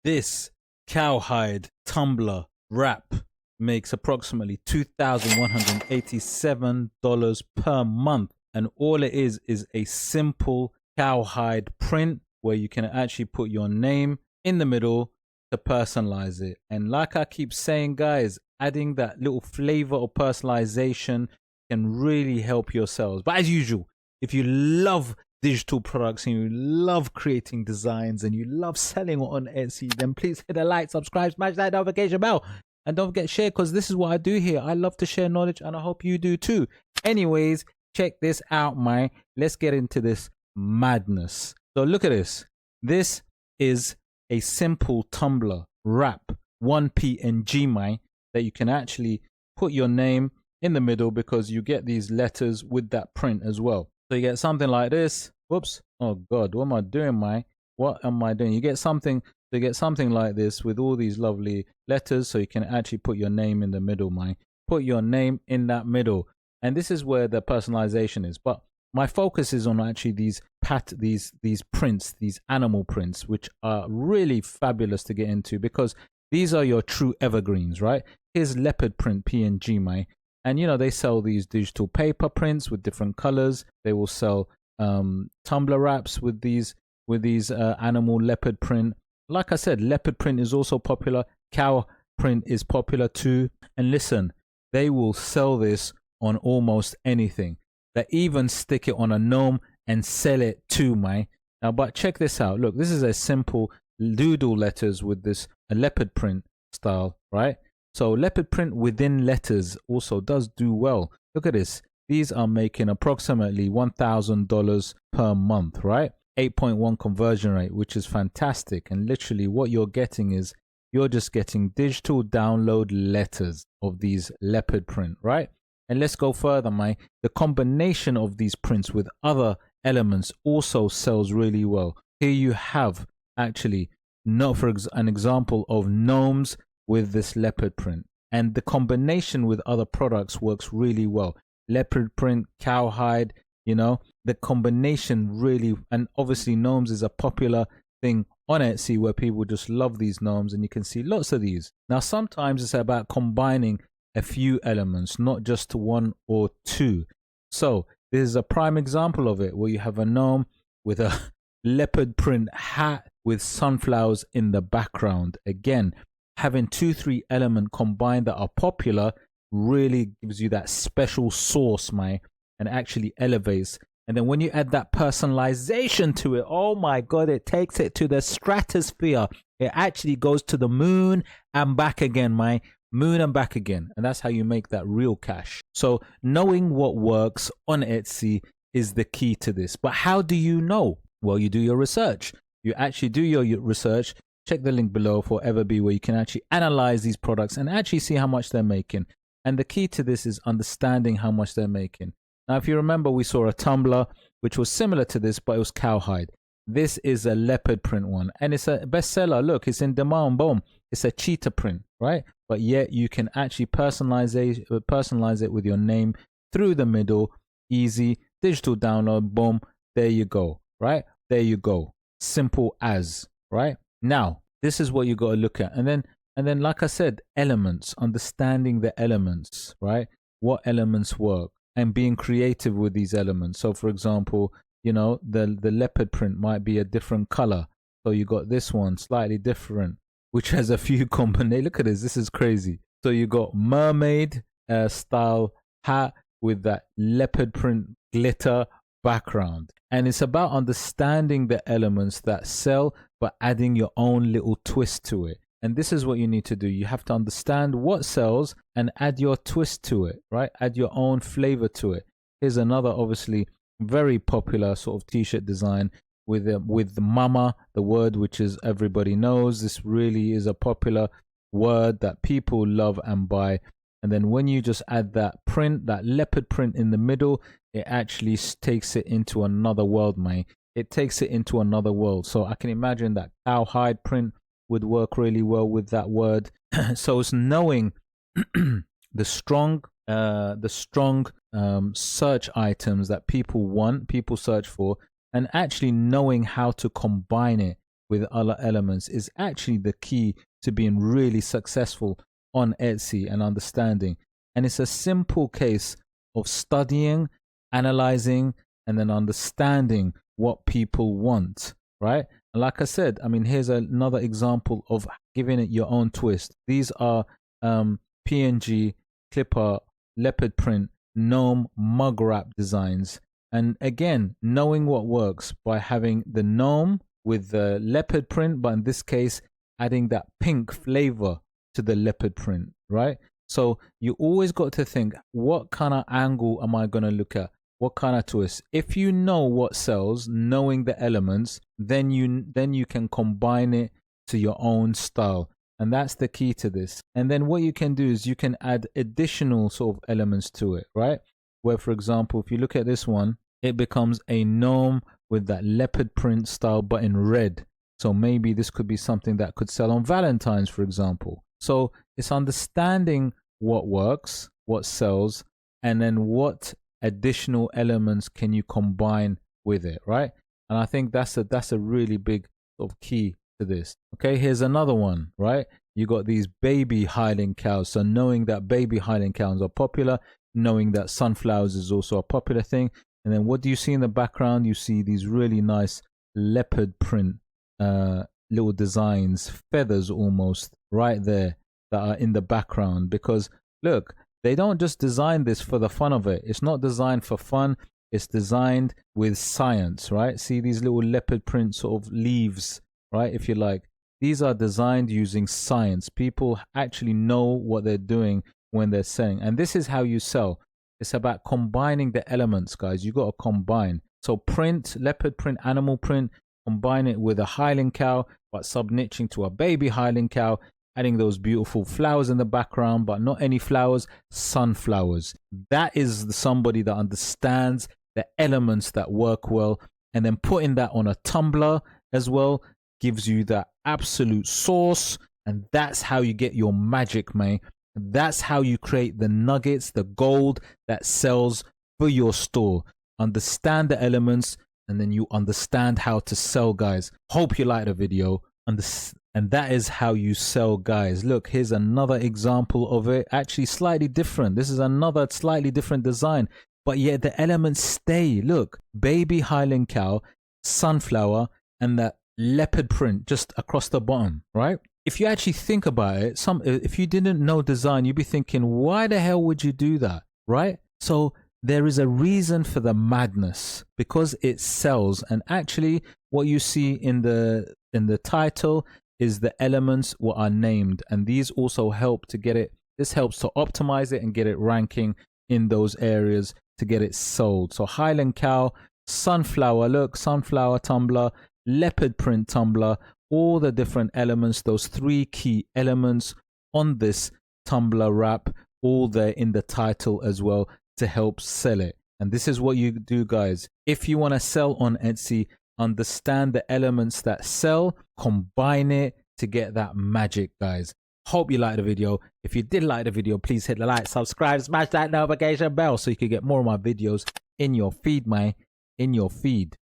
This cowhide tumbler wrap makes approximately $2,187 per month. And all it is a simple cowhide print where you can actually put your name in the middle to personalize it. And like I keep saying, guys, adding that little flavor of personalization can really help your sales. But as usual, if you love digital products and you love creating designs and you love selling on Etsy, then please hit a like, subscribe, smash that notification bell, and don't forget share, because this is what I do here. I love to share knowledge and I hope you do too. Anyways, check this out, man. Let's get into this madness. So look at this. This is a simple tumbler wrap 1 PNG, man, that you can actually put your name in the middle because you get these letters with that print as well. So you get something like this. Whoops. Oh God, what am I doing, man? What am I doing? You get something like this with all these lovely letters, so you can actually put your name in the middle, man. Put your name in that middle. And this is where the personalization is. But my focus is on actually these prints, these animal prints, which are really fabulous to get into because these are your true evergreens, right? Here's leopard print PNG, man. And, you know, they sell these digital paper prints with different colors. They will sell tumbler wraps with these animal leopard print. Like I said, leopard print is also popular. Cow print is popular too. And listen, they will sell this on almost anything. They even stick it on a gnome and sell it too, man. Now, but check this out. Look, this is a simple doodle letters with this leopard print style, right? So leopard print within letters also does do well. Look at this. These are making approximately $1,000 per month, right? 8.1 conversion rate, which is fantastic. And literally what you're getting is you're just getting digital download letters of these leopard print, right? And let's go further, man. The combination of these prints with other elements also sells really well. Here you have actually, for an example of gnomes with this leopard print, and the combination with other products works really well. Leopard print, cowhide, you know, the combination really, and obviously gnomes is a popular thing on Etsy where people just love these gnomes, and you can see lots of these. Now sometimes it's about combining a few elements, not just one or two. So this is a prime example of it, where you have a gnome with a leopard print hat with sunflowers in the background. Again, having 2-3 element combined that are popular really gives you that special sauce, man, and actually elevates. And then when you add that personalization to it, oh my God, it takes it to the stratosphere. It actually goes to the moon and back again, man. Moon and back again. And that's how you make that real cash. So knowing what works on Etsy is the key to this. But how do you know? Well, you do your research. You actually do your research. Check the link below for EVERBEE, where you can actually analyze these products and actually see how much they're making. And the key to this is understanding how much they're making. Now, if you remember, we saw a tumbler which was similar to this, but it was cowhide. This is a leopard print one, and it's a bestseller. Look, it's in demand. Boom. It's a cheetah print, right? But yet you can actually personalize it with your name through the middle. Easy digital download. Boom. There you go. Right? There you go. Simple as, right? Now, this is what you got to look at. And then, like I said, elements, understanding the elements, right? What elements work and being creative with these elements. So for example, you know, the leopard print might be a different color. So you got this one slightly different, which has a few combinations. Look at this. This is crazy. So you got mermaid style hat with that leopard print glitter background. And it's about understanding the elements that sell, but adding your own little twist to it. And this is what you need to do. You have to understand what sells and add your twist to it, right? Add your own flavor to it. Here's another, obviously, very popular sort of t-shirt design with the mama, the word which is everybody knows. This really is a popular word that people love and buy. And then when you just add that print, that leopard print in the middle, it actually takes it into another world, man. It takes it into another world. So I can imagine that cowhide print would work really well with that word. So it's knowing the strong search items that people want, people search for, and actually knowing how to combine it with other elements is actually the key to being really successful on Etsy and understanding. And it's a simple case of studying, analyzing, and then understanding what people want, right? And like I said, I mean, here's another example of giving it your own twist. These are PNG, clip art, leopard print, gnome, mug wrap designs. And again, knowing what works by having the gnome with the leopard print, but in this case, adding that pink flavor to the leopard print, right? So you always got to think, what kind of angle am I going to look at? What kind of twist? If you know what sells, knowing the elements, then you can combine it to your own style. And that's the key to this. And then what you can do is you can add additional sort of elements to it, right? Where, for example, if you look at this one, it becomes a gnome with that leopard print style, but in red. So maybe this could be something that could sell on Valentine's, for example. So it's understanding what works, what sells, and then what additional elements can you combine with it, right? And I think that's a really big sort of key to this. Okay, here's another one, right? You got these baby Highland cows. So knowing that baby Highland cows are popular, knowing that sunflowers is also a popular thing. And then what do you see in the background? You see these really nice leopard print little designs, feathers almost right there that are in the background. Because look, they don't just design this for the fun of it. It's not designed for fun. It's designed with science, right? See these little leopard print sort of leaves, right? If you like, these are designed using science. People actually know what they're doing when they're selling. And this is how you sell. It's about combining the elements, guys. You got to combine. So print, leopard print, animal print, combine it with a Highland cow, but sub-niching to a baby Highland cow, adding those beautiful flowers in the background, but not any flowers, sunflowers. That is somebody that understands the elements that work well, and then putting that on a tumbler as well gives you that absolute sauce, and that's how you get your magic, man. That's how you create the nuggets, the gold that sells for your store. Understand the elements, and then you understand how to sell, guys. Hope you like the video. And that is how you sell, guys. Look, here's another example of it. Actually slightly different. This is another slightly different design, but yet the elements stay. Look, baby Highland cow, sunflower, and that leopard print just across the bottom, right? If you actually think about it, if you didn't know design, you'd be thinking, why the hell would you do that, right? So there is a reason for the madness, because it sells. And actually what you see in the title is the elements what are named, and these also help to get it. This helps to optimize it and get it ranking in those areas to get it sold. So Highland cow, sunflower, look, sunflower tumbler, leopard print tumbler, all the different elements, those 3 key elements on this tumbler wrap, all there in the title as well to help sell it. And this is what you do, guys. If you want to sell on Etsy, understand the elements that sell, combine it to get that magic, guys. Hope you liked the video. If you did like the video, please hit the like, subscribe, smash that notification bell so you can get more of my videos in your feed, man, in your feed.